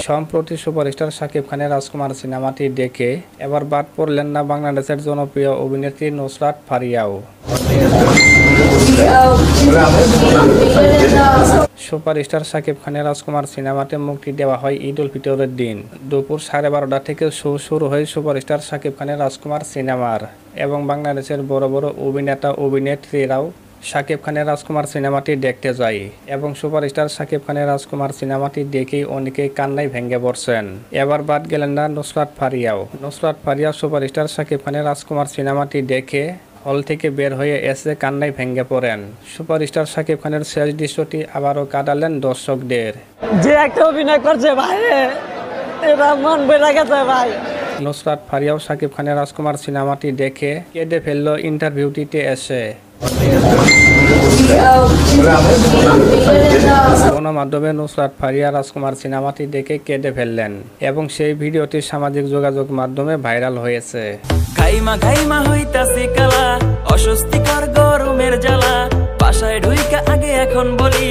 সম্প্রতি সুপারস্টার শাকিব খানের রাজকুমার সিনেমাটি দেখে এবার বাদ পড়লেন না বাংলাদেশের জনপ্রিয় অভিনেত্রী নুসরাত ফারিয়াও। সুপারস্টার শাকিব খানের রাজকুমার সিনেমাতে মুক্তি দেওয়া হয় ঈদ উল ফিতরের দিন। দুপুর 12:30 থেকে শো শুরু হয় সুপারস্টার শাকিব খানের রাজকুমার সিনেমার এবং বাংলাদেশের বড় বড় অভিনেতা অভিনেত্রীরাও শাকিব খানের রাজকুমার সিনেমাটি দেখতে যায় এবং সুপারস্টার শাকিব খানের রাজকুমার সিনেমাটি দেখেই অনেকেই কান্নায় ভেঙে পড়ছেন। এবার বাদ গেলেন না নুসরাত ফারিয়াও। নুসরাত ফারিয়া সুপারস্টার শাকিব খানের রাজকুমার সিনেমাটি দেখে হল থেকে বের হয়ে এসে কান্নায় ভেঙে পড়েন। সুপারস্টার শাকিব খানের শেষ দৃশ্যটি আবারও কাঁদালেন দর্শকদের। যে একটা অভিনয় করছে ভাই, এটা মন বেড়ে গেছে ভাই। নুসরাত ফারিয়াও শাকিব খানের রাজকুমার সিনেমাটি দেখে কেঁদে ফেলল ইন্টারভিউটিতে এসে। গণমাধ্যমে নুসরাত ফারিয়া রাজকুমার সিনেমাটি দেখে কেঁদে ফেললেন এবং সেই ভিডিওটি সামাজিক যোগাযোগ মাধ্যমে ভাইরাল হয়েছে। গাইমা গাইমা হইতাছে কালা, অস্বস্তিকর গরমের জ্বালা, বাসায় ঢুইকা আগে এখন বলি